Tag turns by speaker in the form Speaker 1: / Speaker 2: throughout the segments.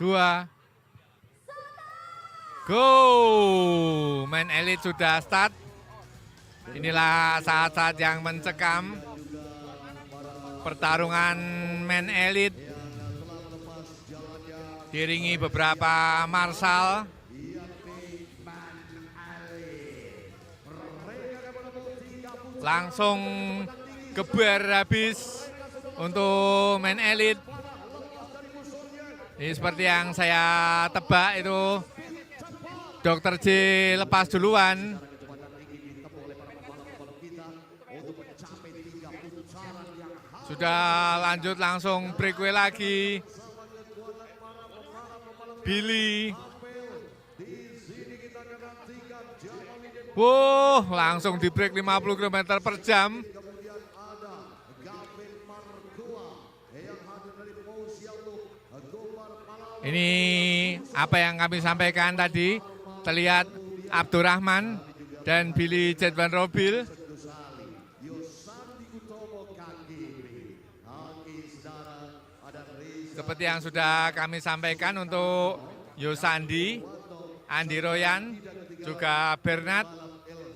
Speaker 1: 2, go! Men Elite sudah start. Inilah saat-saat yang mencekam pertarungan Men Elite. Diiringi beberapa marsal. Langsung gebar habis untuk Men Elite. Ini seperti yang saya tebak itu Dr. J lepas duluan. Sudah lanjut langsung breakaway lagi. Billy. Wow, langsung di break 50 km per jam. Ini apa yang kami sampaikan tadi, terlihat Abdurrahman dan Billy Jet Van Robil. Seperti yang sudah kami sampaikan untuk Yosandi, Andi Royan, juga Bernard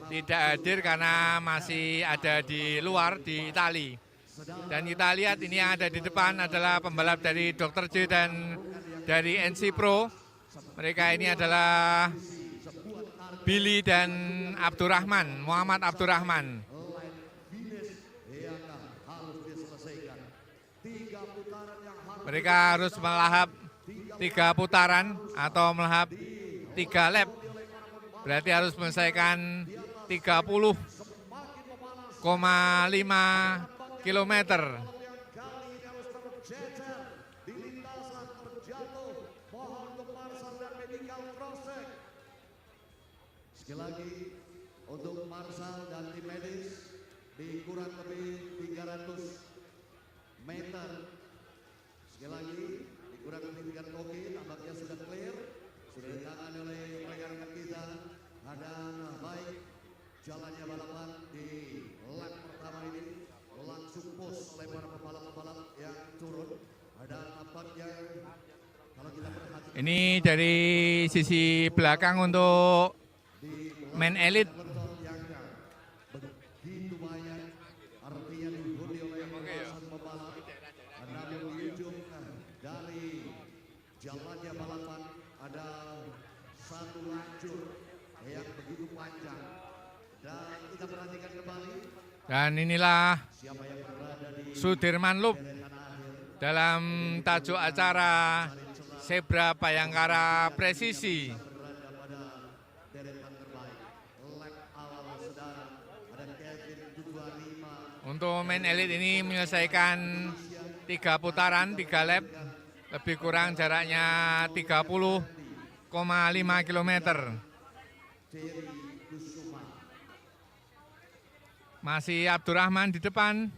Speaker 1: tidak hadir karena masih ada di luar di Itali. Dan kita lihat ini yang ada di depan adalah pembalap dari Dr. J dan dari NC Pro. Mereka ini adalah Billy dan Abdurrahman, Muhammad Abdurrahman. Mereka harus melahap 3 putaran atau melahap 3 lap. Berarti harus menyelesaikan 30,5 kilometer.
Speaker 2: Sekali lagi untuk Marsal dan tim medis di kurang lebih 300 meter. Sekali lagi di kurang lebih 300, oke, tampaknya sudah clear, sudah ditangani oleh rekan-rekan kita. Ada baik jalannya balapan di lap pertama ini langsung pos oleh para pembalap-pembalap yang turun. Ada tampaknya kalau kita perhatikan.
Speaker 1: Ini dari sisi belakang untuk Men Elite.
Speaker 2: Begitu banyak artinya dihuni oleh belasan pembalap. Namun di ujung dari jalannya balapan ada satu lajur yang begitu panjang. Dan kita perhatikan kembali.
Speaker 1: Dan inilah
Speaker 2: Siapa yang berada di
Speaker 1: Sudirman Loop dalam tajuk acara Zebra Bayangkara Presisi.
Speaker 2: berada pada deretan terbaik. Lap awal saudara ada Kevin 25.
Speaker 1: Untuk Men Elite ini menyelesaikan 3 putaran, 3 lap. Lebih kurang jaraknya 30,5 kilometer. Masih Abdurrahman di depan.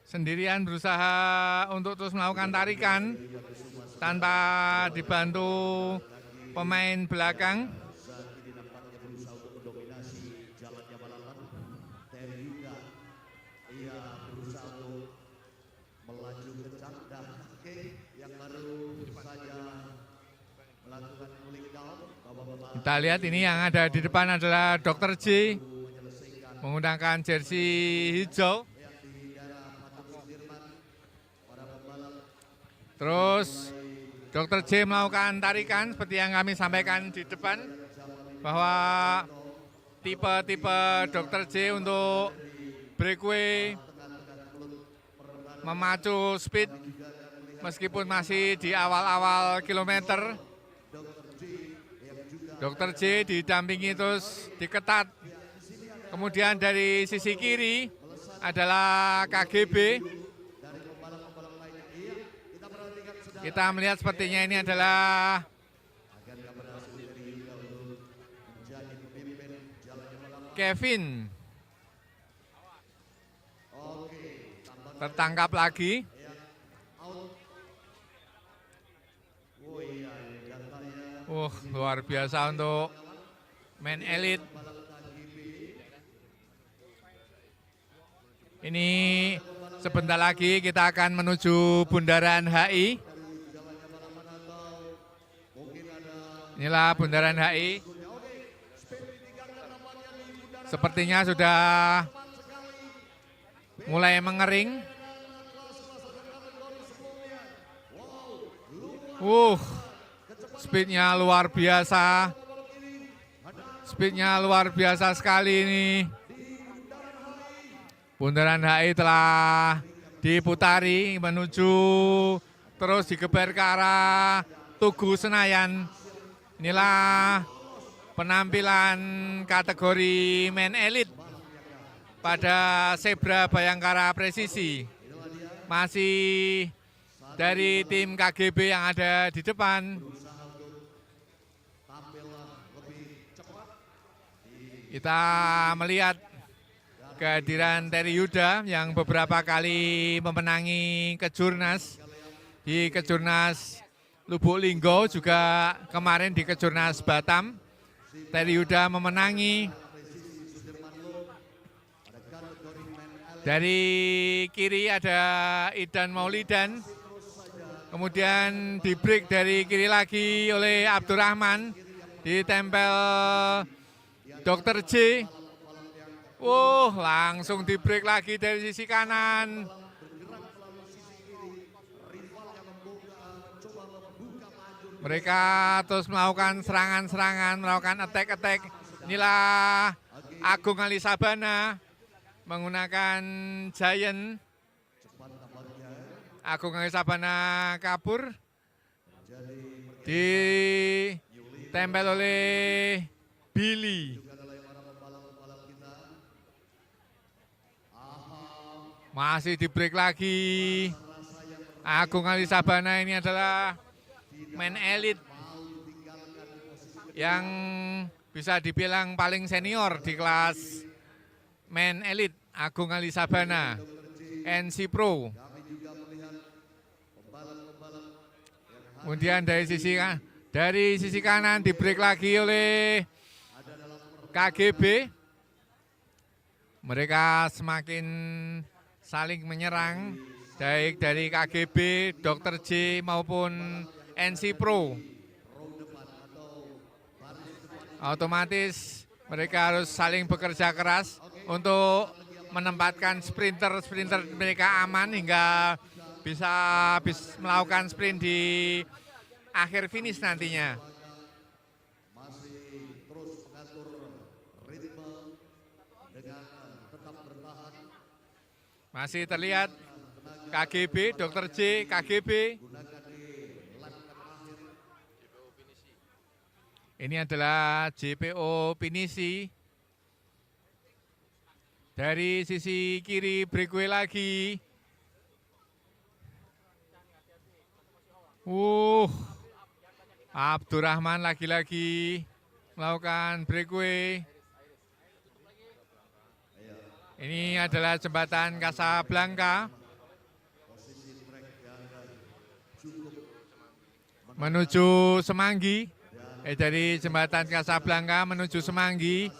Speaker 1: Sendirian berusaha untuk terus melakukan tarikan tanpa dibantu pemain belakang.
Speaker 2: Berusaha untuk mendominasi jalannya balapan. Terry juga ia berusaha untuk melaju kencang dan oke yang baru saja melakukan cooling down. Bapak-bapak
Speaker 1: Kita lihat ini yang ada di depan adalah Dr. J menggunakan jersey hijau. Terus Dr. J melakukan tarikan seperti yang kami sampaikan di depan bahwa tipe-tipe Dr. J untuk breakaway memacu speed meskipun masih di awal-awal kilometer. Dr. J didampingi terus diketat. Kemudian dari sisi kiri adalah KGB. Kita melihat sepertinya ini adalah Kevin. Tertangkap lagi. Luar biasa untuk Men Elite. Ini sebentar lagi kita akan menuju Bundaran HI. Inilah Bundaran HI. Sepertinya sudah mulai mengering. Speednya luar biasa. Speednya luar biasa sekali ini. Bundaran HI telah diputari menuju terus digeber ke arah Tugu Senayan. Inilah penampilan kategori men elite pada Zebra Bayangkara Presisi. Masih dari tim KGB yang ada di depan. Kita melihat kehadiran Terry Yuda yang beberapa kali memenangi Kejurnas. Di Kejurnas Lubuk Linggo, juga kemarin di Kejurnas Batam. Terry Yuda memenangi. Dari kiri ada Idan Maulidan. Kemudian di break dari kiri lagi oleh Abdurrahman. Ditempel Dr. J. Langsung di break lagi dari sisi kanan. Mereka terus melakukan serangan-serangan, melakukan attack-attack. Inilah Agung Ali Sabana menggunakan Giant. Agung Ali Sabana kabur. Ditempel oleh Billy. Masih di break lagi. Agung Ali Sabana ini adalah men elite yang bisa dibilang paling senior di kelas men elite. Agung Ali Sabana, NC Pro. Kemudian dari sisi kanan di break lagi oleh KGB. Mereka semakin saling menyerang, baik dari KGB, Dr. J maupun NC Pro. Otomatis mereka harus saling bekerja keras untuk menempatkan sprinter mereka aman hingga bisa melakukan sprint di akhir finish nantinya.
Speaker 2: Masih terus mengatur ritme dengan tetap bertahan.
Speaker 1: Masih terlihat KGB, Dr. J, KGB. Ini adalah JPO Pinisi. Dari sisi kiri breakaway lagi. Abdurrahman lagi-lagi melakukan breakaway. Ini adalah jembatan Casablanca menuju Semanggi. Dari jembatan Casablanca menuju Semanggi.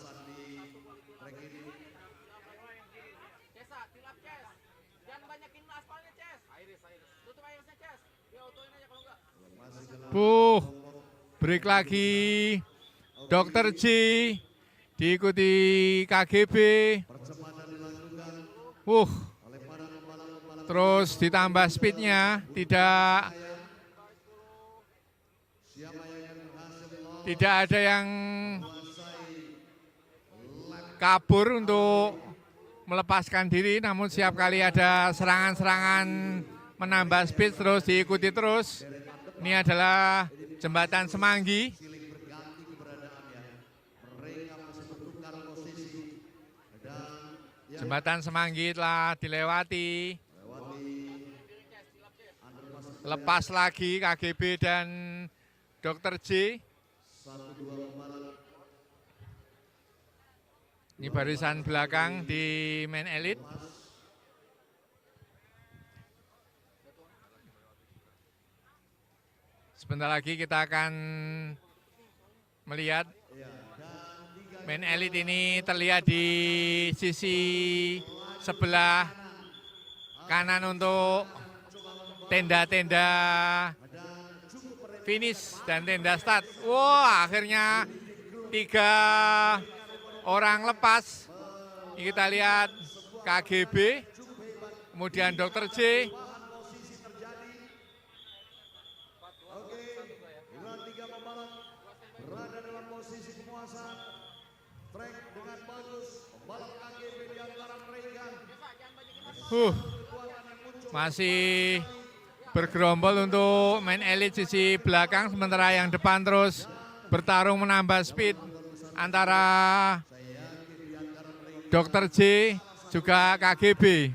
Speaker 1: Break lagi. Dr. J diikuti KGB. Terus ditambah speednya, tidak ada yang kabur untuk melepaskan diri, namun setiap kali ada serangan-serangan menambah speed terus diikuti terus. Ini adalah jembatan Semanggi. Jembatan Semanggi telah dilewati. Lepas lagi KGB dan Dr. J. Ini barisan belakang di men elite. Sebentar lagi kita akan melihat men elite ini terlihat di sisi sebelah kanan untuk tenda-tenda finish dan tenda start. Wah, akhirnya 3 orang lepas. Ini kita lihat KGB, kemudian Dr. J.
Speaker 2: Inilah 3 pembalap berada dalam posisi penguasaan trek dengan bagus. Pembalap KGB di antara mereka.
Speaker 1: Masih bergerombol untuk main elite sisi belakang, sementara yang depan terus bertarung menambah speed antara Dr. J juga KGB.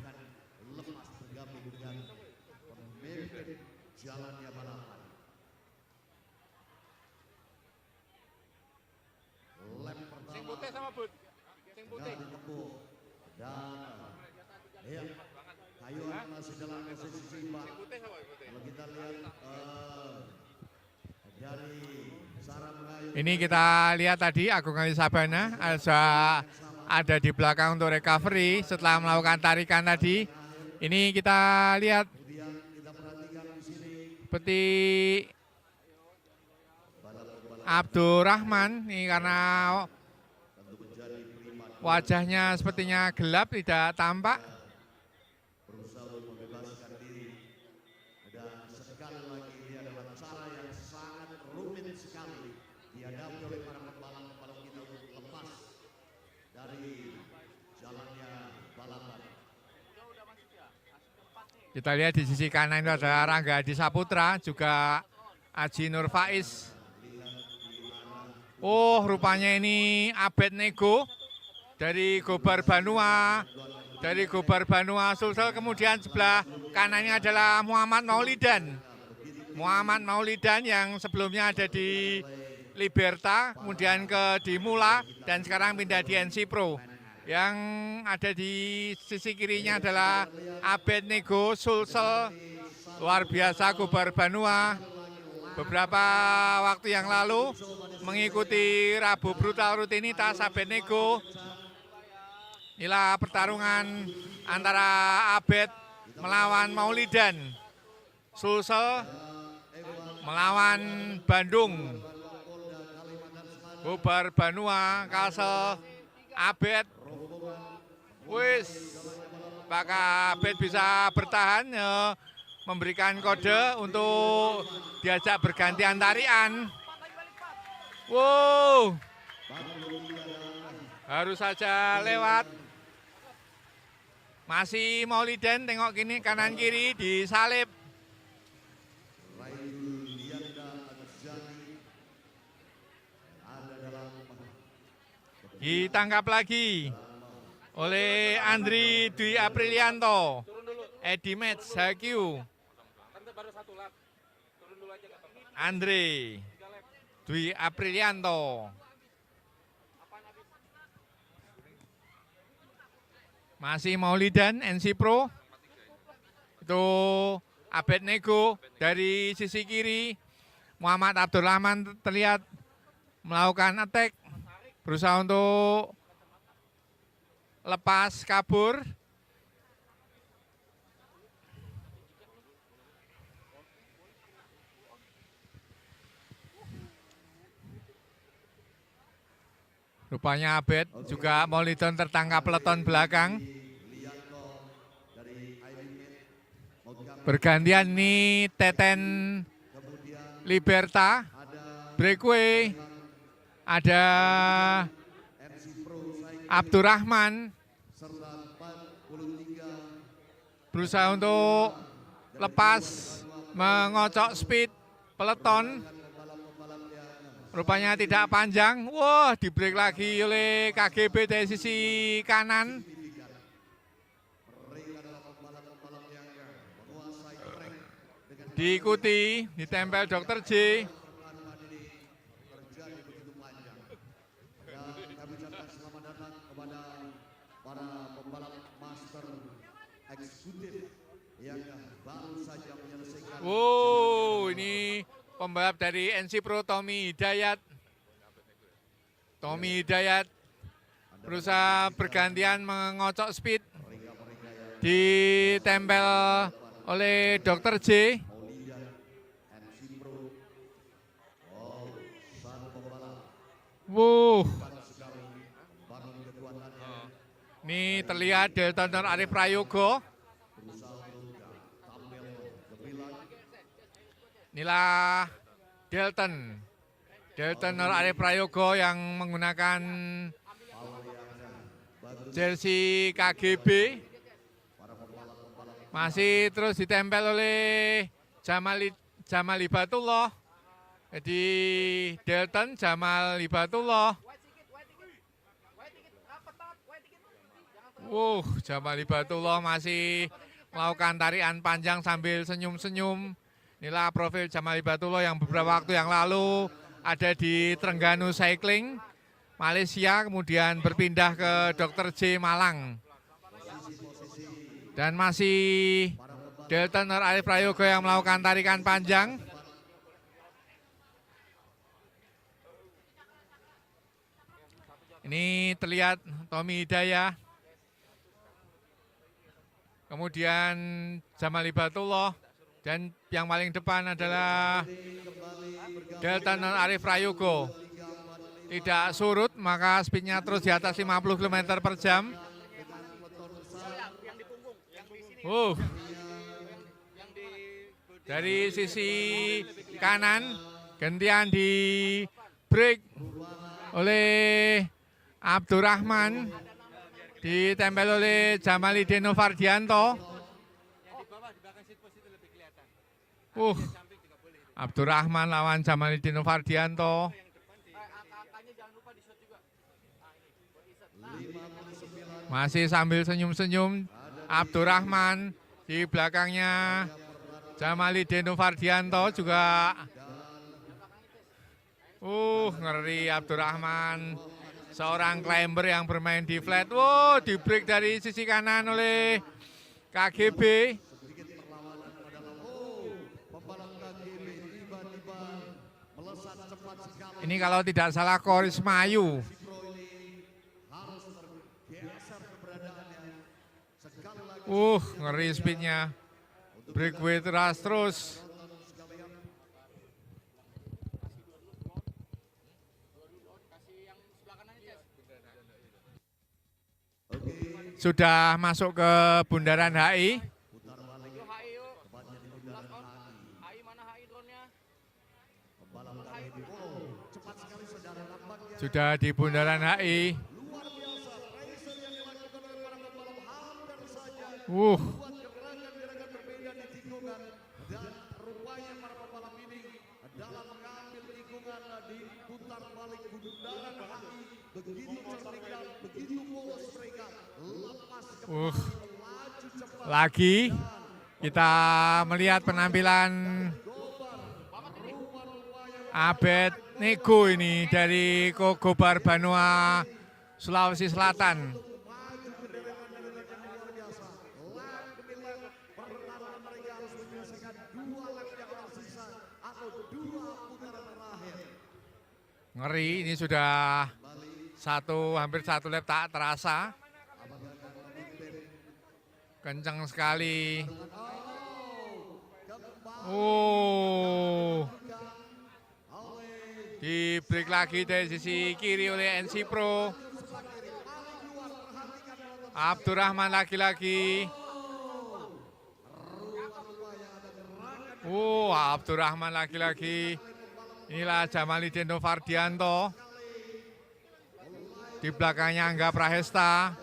Speaker 2: Jalannya balapan. Lap pertama tinggal ditempuh. Dan ya, Hayuan masih dalam posisi seimbang. Kalau kita lihat dari Sarah Mengayu.
Speaker 1: Ini kita lihat tadi Agung Sabana ada di belakang untuk recovery setelah melakukan tarikan tadi. Ini kita lihat seperti Abdurrahman ini karena wajahnya sepertinya gelap, tidak tampak.
Speaker 2: Berusaha untuk membebaskan diri. Dan sekali lagi ini adalah cara yang sangat rumit sekali dihadapi oleh para pembalap kita untuk lepas dari jalannya balapan.
Speaker 1: Kita lihat di sisi kanan itu ada Rangga Adi Saputra, juga Aji Nur Faiz. Oh, rupanya ini Abednego dari Gobar Banua. Dari Gobar Banua Sulsel, kemudian sebelah kanannya adalah Muhammad Maulidan. Muhammad Maulidan yang sebelumnya ada di Liberta, kemudian di Mula, dan sekarang pindah di NC Pro. Yang ada di sisi kirinya adalah Abednego Sulsel, luar biasa Gobar Banua. Beberapa waktu yang lalu mengikuti Rabu Brutal Rutinitas Abednego. Inilah pertarungan antara Abed melawan Maulidan. Sulsel melawan Bandung. Gobar Banua, Kalsel, Abed. Wis, apakah Abed bisa bertahan, memberikan kode untuk diajak bergantian tarian. Wow, harus saja lewat. Masih Maulidan, tengok gini kanan kiri disalib. Ditangkap lagi oleh Andri Dwi Aprilianto, Edi Match, HQ. Andre Dwi Aprilianto. Masih Maulidan, NC Pro. Itu Abednego dari sisi kiri. Muhammad Abdurrahman terlihat melakukan attack. Berusaha untuk lepas kabur. Rupanya Abed juga Maulidan tertangkap peleton belakang. Bergantian nih Teten Liberta, breakaway. Ada Abdurrahman berusaha untuk lepas, mengocok speed peleton. Rupanya tidak panjang. Wah, di break lagi oleh KGB dari sisi kanan. Diikuti, ditempel Dr. J. Wow, ini pembalap dari NC Pro Tommy Hidayat. Tommy Hidayat berusaha bergantian mengocok speed. Ditempel oleh Dr. J. Ini terlihat Delton Arif Prayogo. Inilah Delton Arif Prayogo yang menggunakan jersey KGB. Masih terus ditempel oleh Jamal Hibatullah. Jadi Delton Jamal Hibatullah. Jamal Hibatullah masih melakukan tarian panjang sambil senyum-senyum. Inilah profil Jamal Hibatullah yang beberapa waktu yang lalu ada di Trengganu Cycling Malaysia, kemudian berpindah ke Dr. J Malang. Dan masih Delton Arif Prayogo yang melakukan tarikan panjang. Ini terlihat Tommy Hidayah. Kemudian Jamal Hibatullah. Dan yang paling depan adalah Delton Arif Prayogo. Tidak surut, maka speednya terus di atas 50 km per jam. Dari sisi kanan, gantian di break oleh Abdurrahman, ditempel oleh Jamalidin Novardianto. Abdurrahman lawan Jamalidin Novardianto. Masih sambil senyum-senyum Abdurrahman, di belakangnya Jamalidin Novardianto juga. Ngeri Abdurrahman, seorang climber yang bermain di flat. Di break dari sisi kanan oleh KGB. Ini kalau tidak salah Koris Mayu. Ngeri speednya. Breakaway terus. Sudah masuk ke Bundaran HI. Sudah di Bundaran HI. Lagi kita melihat penampilan Abed Nego ini dari Kogobar Banua, Sulawesi Selatan. Ngeri, ini sudah hampir satu lap tak terasa. Kencang sekali. Di break lagi dari sisi kiri oleh NC Pro. Abdurrahman lagi-lagi. Abdurrahman lagi-lagi. Inilah Jamalidin Novardianto. Di belakangnya Angga Prahesta.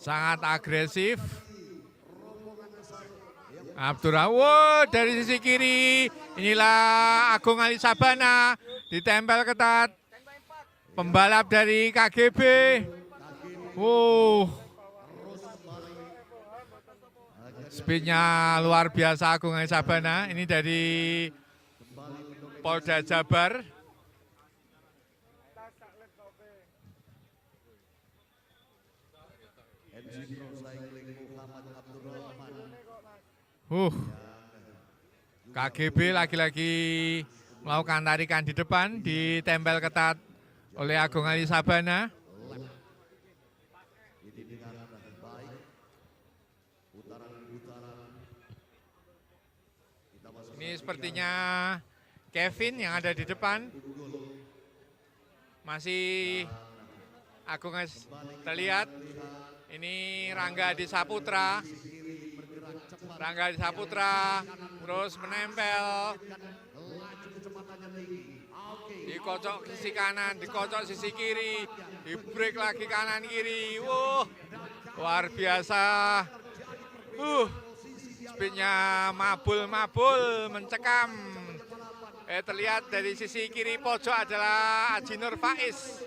Speaker 1: Sangat agresif. Abdurrahman dari sisi kiri. Inilah Agung Ali Sabana, ditempel ketat. Pembalap dari KGB. Speednya luar biasa Agung Ali Sabana. Ini dari Polda Jabar. KGB lagi-lagi melakukan tarikan di depan, ditempel ketat oleh Agung Ali Sabana. Ini sepertinya Kevin yang ada di depan. masih Agung terlihat. Ini Rangga Adi Saputra. Rangga Adi Saputra terus menempel. Dikocok sisi kanan, dikocok sisi kiri, di break lagi kanan kiri. Luar biasa. Speednya mabul-mabul, mencekam. Terlihat dari sisi kiri pojok adalah Aji Nur Faiz.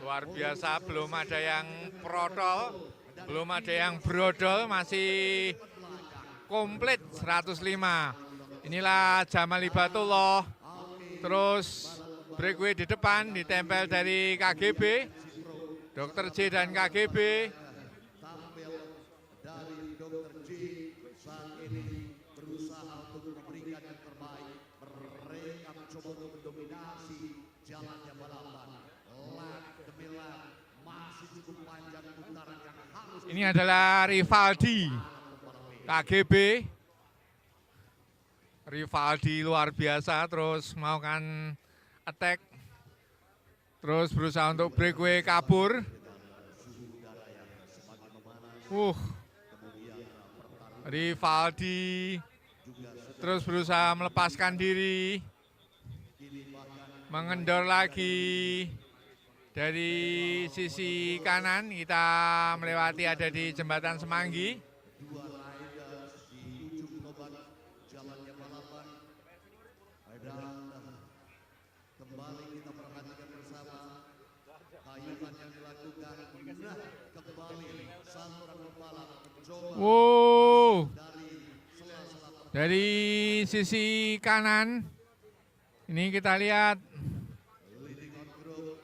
Speaker 1: Luar biasa, belum ada yang protol, belum ada yang brodol, masih komplit 105. Inilah Jamal Hibatullah. Terus breakaway di depan, ditempel dari KGB, Dr. J dan KGB.
Speaker 2: Tampil dari Dr. J saat ini berusaha untuk memberikan yang terbaik. Mereka mencoba untuk mendominasi jalannya balapan. Lap demi lap masih cukup panjang putaran yang harus.
Speaker 1: Ini adalah Rivaldi, KGB. Rivaldi luar biasa, terus melakukan attack, terus berusaha untuk breakaway kabur. Rivaldi terus berusaha melepaskan diri, mengendor lagi dari sisi kanan. Kita melewati ada di jembatan Semanggi.
Speaker 2: Dua riders di ujung tobat jalannya balapan. Dan kembali kita perhatikan bersama kayuhan yang dilakukan. Nah, kembali satu orang pembalap mencoba dari sela-sela
Speaker 1: Dari sisi kanan, ini kita lihat
Speaker 2: leading on group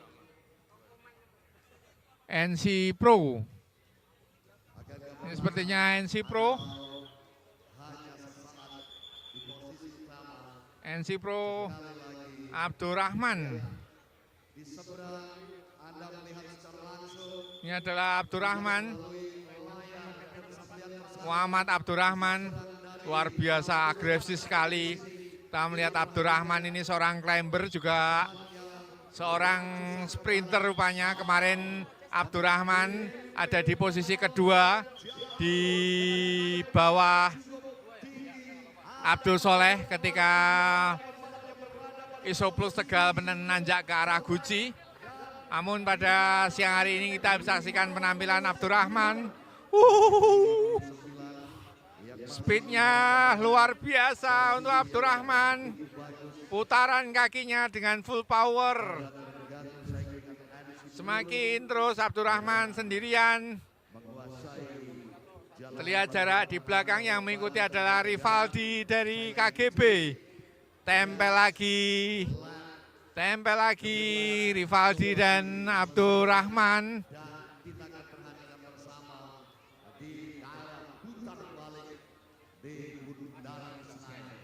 Speaker 1: NC Pro.
Speaker 2: akan
Speaker 1: Ini sepertinya NC Pro.
Speaker 2: hanya sesaat di posisi utama.
Speaker 1: NC Pro
Speaker 2: Sekali lagi
Speaker 1: Abdurrahman.
Speaker 2: di seberang Anda melihat secara langsung
Speaker 1: Ini adalah Abdurrahman. Muhammad Abdurrahman. Luar biasa, agresif sekali. Kita melihat Abdurrahman ini seorang climber, juga seorang sprinter rupanya. Kemarin Abdurrahman ada di posisi kedua di bawah Abdul Soleh ketika Isoplus Tegal menanjak ke arah Guci. Namun pada siang hari ini kita bisa saksikan penampilan Abdurrahman. Speednya luar biasa untuk Abdurrahman. Putaran kakinya dengan full power. Semakin terus Abdurrahman sendirian. Terlihat jarak di belakang yang mengikuti adalah Rivaldi dari KGB. Tempel lagi Rivaldi dan Abdurrahman.
Speaker 2: kita akan perhatikan bersama di dalam putar balik di Bundaran Senayan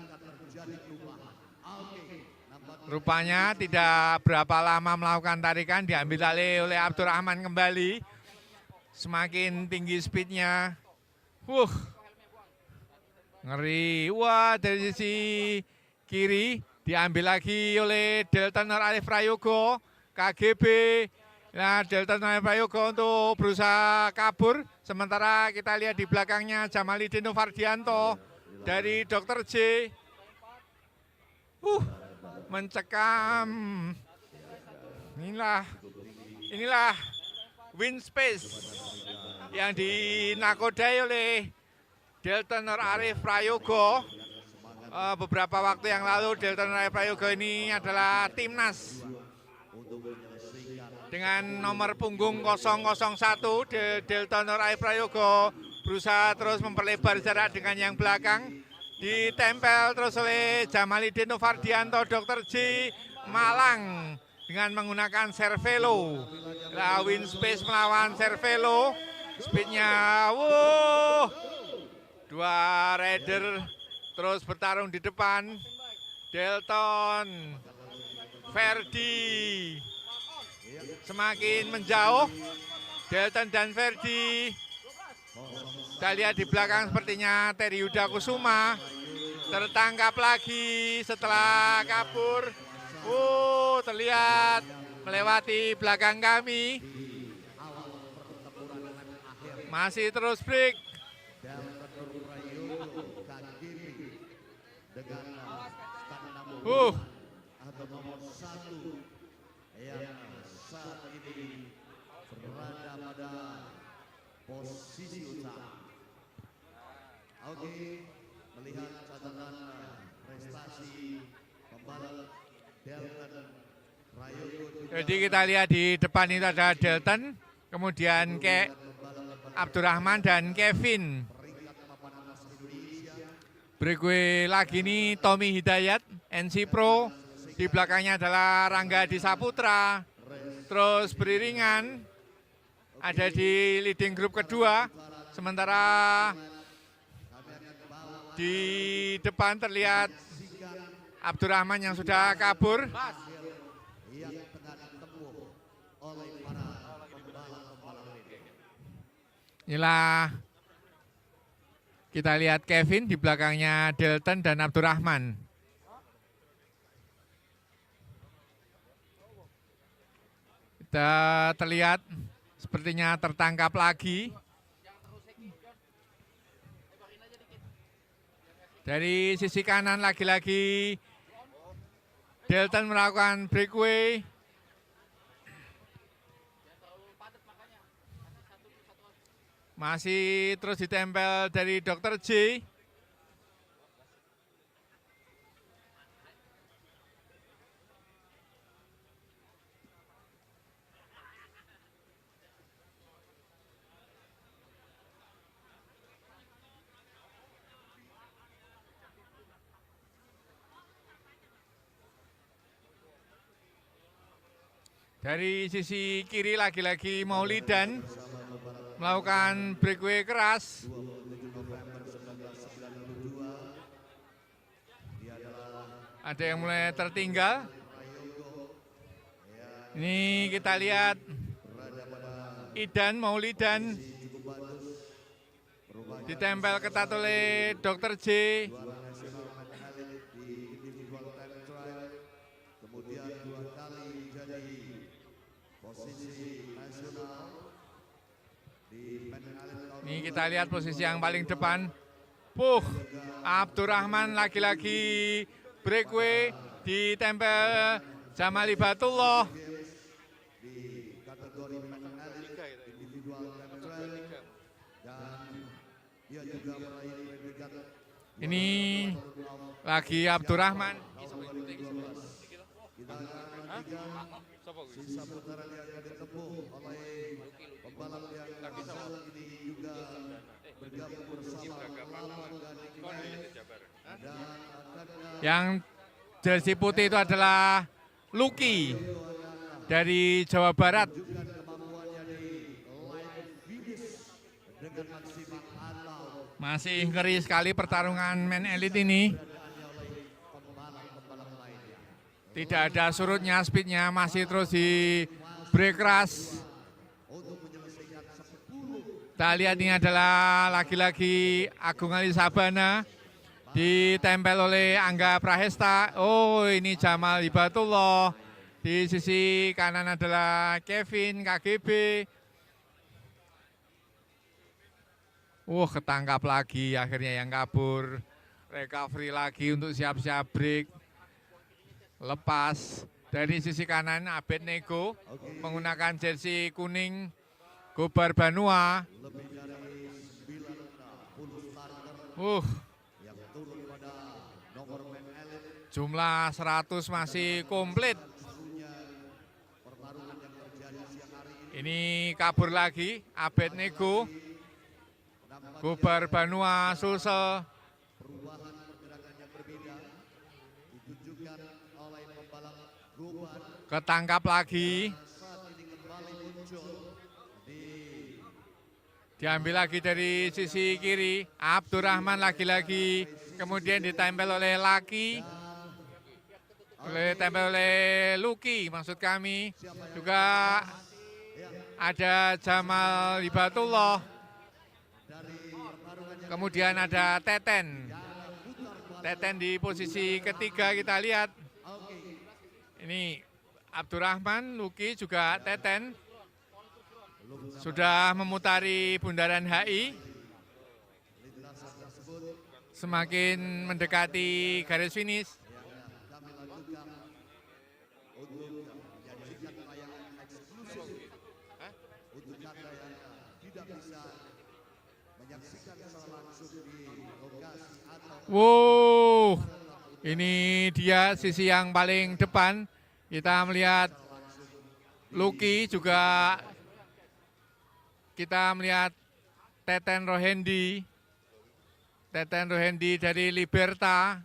Speaker 2: akan terjadi perubahan. Oke, nampak
Speaker 1: Rupanya tidak berapa lama melakukan tarikan, diambil alih oleh Abdurrahman kembali. Semakin tinggi speednya. Ngeri. Wah, dari sisi kiri diambil lagi oleh Deltaner Arif Prayogo, KGB. Nah, Deltaner Arif Prayogo untuk berusaha kabur. Sementara kita lihat di belakangnya Jamalidin Novardianto dari Dr. J. Mencekam. Inilah win space yang dinakodai oleh Deltaner Arif Prayogo. Beberapa waktu yang lalu Deltaner Arif Prayogo ini adalah timnas dengan nomor punggung 001. Deltaner Arif Prayogo berusaha terus memperlebar jarak dengan yang belakang. Ditempel terus oleh Jamalidin Novardianto, Dr. J Malang dengan menggunakan Cervelo. Win space melawan Cervelo. Speednya, dua rider terus bertarung di depan. Delton, Ferdi semakin menjauh. Delton dan Ferdi Kita lihat di belakang sepertinya Terry Yuda Kusuma tertangkap lagi setelah kabur. Terlihat melewati belakang kami. Masih terus break.
Speaker 2: Atau nomor 1 yang saat ini berada pada posisi utama. Oke, melihat catatan prestasi pembalap Delton Prayogo.
Speaker 1: Jadi kita lihat di depan itu ada Delton, kemudian Abdurrahman dan Kevin. Breakaway lagi ini Tommy Hidayat, NC Pro. Di belakangnya adalah Rangga Disaputra. Terus beriringan ada di leading group kedua. Sementara di depan terlihat Abdurrahman yang sudah kabur. Inilah kita lihat Kevin, di belakangnya Delton dan Abdurrahman. Kita terlihat sepertinya tertangkap lagi. Dari sisi kanan lagi-lagi Delton melakukan breakaway. Masih terus ditempel dari Dr. J. Dari sisi kiri lagi-lagi Maulidan melakukan breakaway keras. Ada yang mulai tertinggal. Ini kita lihat Idan Maulidan ditempel ketat oleh Dr. J.
Speaker 2: Kemudian 2 kali jadi posisi nasional.
Speaker 1: Ini kita lihat posisi yang paling depan. Abdurrahman lagi-lagi breakaway ditempel Jamal Hibatullah.
Speaker 2: Di kategori individual dan dia juga meraih predikat.
Speaker 1: Ini lagi Abdurrahman.
Speaker 2: Kita akan nantikan sisa putaran yang akan ditempuh oleh pembalap yang saat ini juga bergabung bersama Lawan dan
Speaker 1: Yang jersey putih itu adalah Lucky dari Jawa Barat.
Speaker 2: kemampuannya di line finish dengan maksimal atau
Speaker 1: Masih ngeri sekali pertarungan men elite ini.
Speaker 2: pembalap lainnya.
Speaker 1: Tidak ada surutnya, speednya masih terus di break keras. Kita lihat ini adalah lagi-lagi Agung Ali Sabana ditempel oleh Angga Prahesta. Ini Jamal Hibatullah. Di sisi kanan adalah Kevin KGB. Ketangkap lagi akhirnya yang kabur. Recovery lagi untuk siap-siap break. Lepas dari sisi kanan Abednego menggunakan jersey kuning Gobar Banua.
Speaker 2: Lebih dari 90 starter yang turun pada nomor men elite.
Speaker 1: Jumlah 100 masih komplit.
Speaker 2: Pertarungan yang terjadi siang hari ini
Speaker 1: Ini kabur lagi Abednego. Gobar Banua Sulsel.
Speaker 2: perubahan pergerakan yang berbeda ditunjukkan oleh pembalap Gobar.
Speaker 1: Ketangkap lagi.
Speaker 2: Saat ini kembali muncul di
Speaker 1: Diambil lagi dari sisi kiri. Abdurrahman lagi-lagi. Kemudian ditempel oleh Laki. Ditempel oleh Lucky maksud kami. Juga ada Jamal Hibatullah.
Speaker 2: dari
Speaker 1: Kemudian ada Teten. Teten di posisi ketiga kita lihat. Ini Abdurrahman, Luki juga Teten. Sudah memutari Bundaran HI. Semakin mendekati garis finish. Wow, ini dia sisi yang paling depan. Kita melihat Luki, juga kita melihat Teten Rohendi. Teten Rohendi dari Liberta.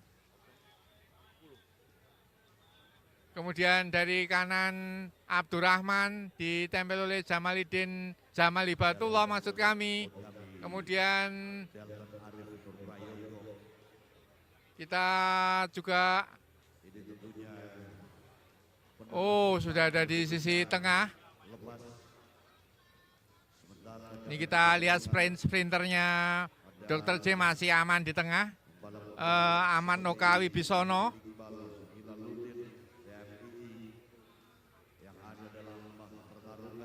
Speaker 1: Kemudian dari kanan Abdurrahman ditempel oleh Jamal Hibatullah maksud kami. Kemudian kita juga sudah ada di sisi tengah. Ini kita lihat sprinternya Dr. J masih aman di tengah. Ahmad Noka Wibisono.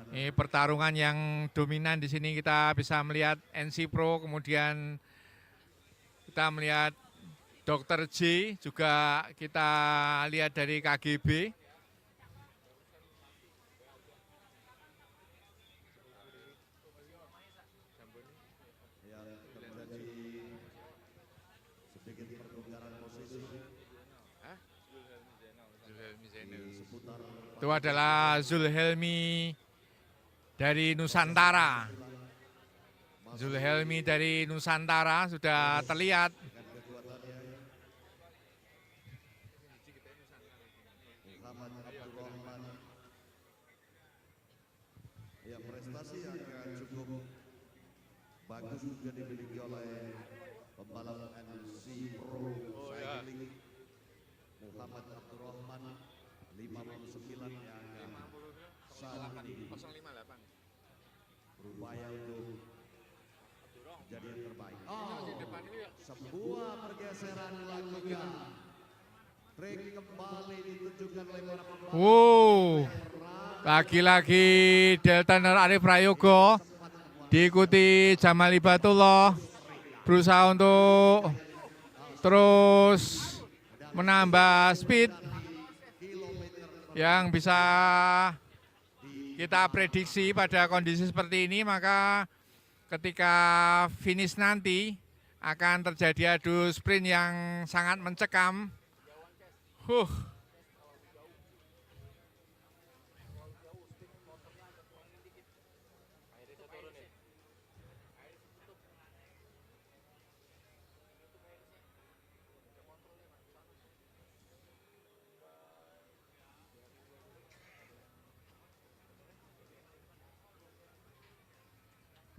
Speaker 1: Ini pertarungan yang dominan di sini, kita bisa melihat NC Pro, kemudian kita melihat Dr. J, juga kita lihat dari KGB. Itu adalah Zulhelmi dari Nusantara. Zulhelmi dari Nusantara sudah terlihat.
Speaker 2: Ya, prestasi yang cukup bagus juga dimiliki oleh pembalap NC Pro Cycling Muhammad Abdurrahman 59 yang saat ini berupaya untuk jadi yang terbaik. Sebuah pergeseran dilakukan. Trik kembali ditunjukkan oleh para pembalap.
Speaker 1: Lagi-lagi Deltaner Arif Prayogo diikuti Jamal Hibatullah, berusaha untuk terus menambah speed yang bisa kita prediksi pada kondisi seperti ini, maka ketika finish nanti akan terjadi adu sprint yang sangat mencekam.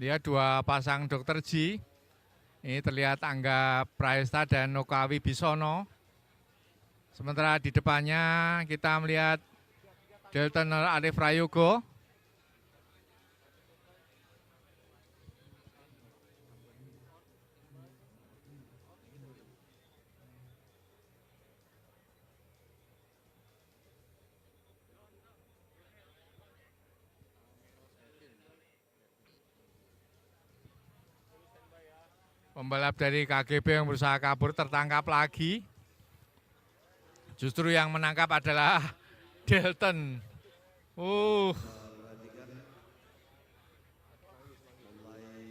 Speaker 1: Lihat dua pasang Dr. J. Ini terlihat Angga Praesta dan Noka Wibisono. Sementara di depannya kita melihat Deltaner Arif Prayogo. Pembalap dari KGB yang berusaha kabur tertangkap lagi. Justru yang menangkap adalah Delton.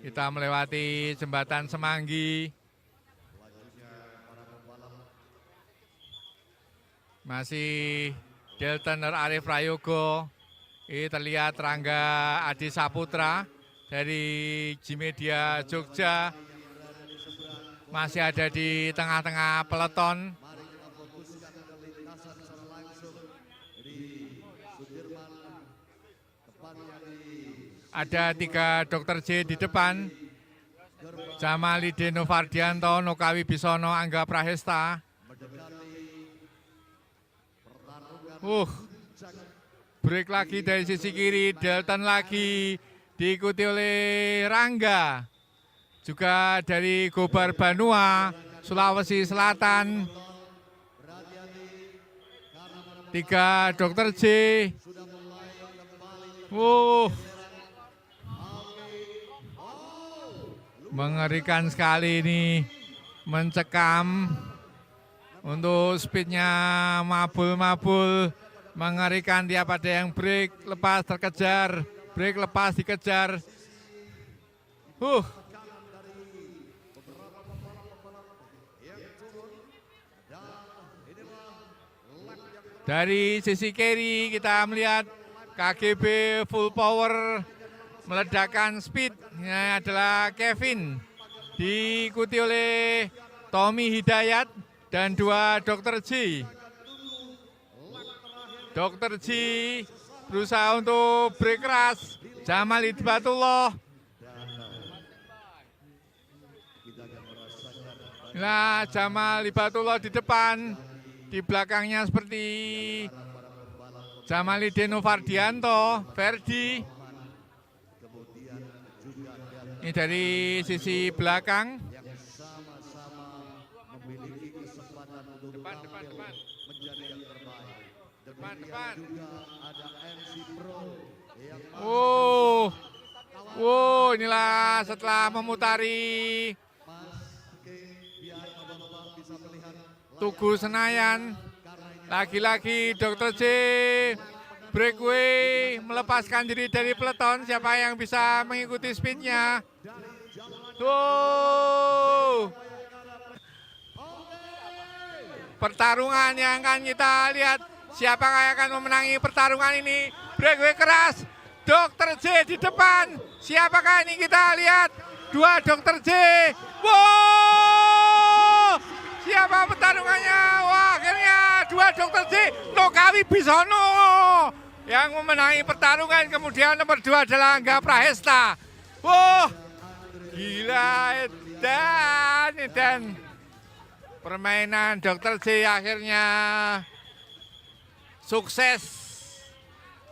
Speaker 1: Kita melewati jembatan Semanggi. Masih Deltaner Arif Prayogo. Ini terlihat Rangga Adi Saputra dari G-Media Jogja. Masih ada di tengah-tengah peleton. Ada 3 Dr. J di depan. Jamalidin Novardianto, Noka Wibisono, Angga Prahesta. Break lagi dari sisi kiri, Delton lagi diikuti oleh Rangga. juga dari Gobar Banua, Sulawesi Selatan. 3 Dokter J. Mengerikan sekali ini, mencekam untuk speednya mabul-mabul, mengerikan. Tiap ada yang break, lepas terkejar, break lepas dikejar. Dari sisi kiri kita melihat KGB full power meledakkan speed. Ini adalah Kevin, diikuti oleh Tommy Hidayat dan 2 Dokter J. Dokter J berusaha untuk break keras. Jamal Hidbatullah. Nah, Jamal Hidbatullah di depan. Di belakangnya seperti Jamalidin Novardianto, Ferdi. Ini dari sisi belakang. Depan. Inilah setelah memutari Tugu Senayan, lagi-lagi Dokter J breakaway, melepaskan diri dari peleton. Siapa yang bisa mengikuti speednya? Pertarungan yang akan kita lihat, siapa yang akan memenangi pertarungan ini? Breakaway keras, Dokter J di depan. Siapakah ini? Kita lihat 2 Dokter J. Siapa pertarungannya? Wah, akhirnya 2 Dokter J, Nokawi Bisono yang memenangi pertarungan. Kemudian nomor 2 adalah Angga Prahesta. Gila, dan permainan Dokter J akhirnya sukses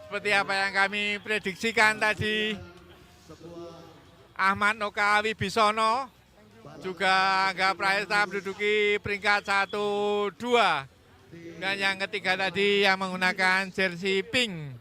Speaker 1: seperti apa yang kami prediksikan tadi. Ahmad Nokawi Bisono juga Angga Prahesta menduduki peringkat 1, 2. Dan yang ketiga tadi yang menggunakan jersey pink.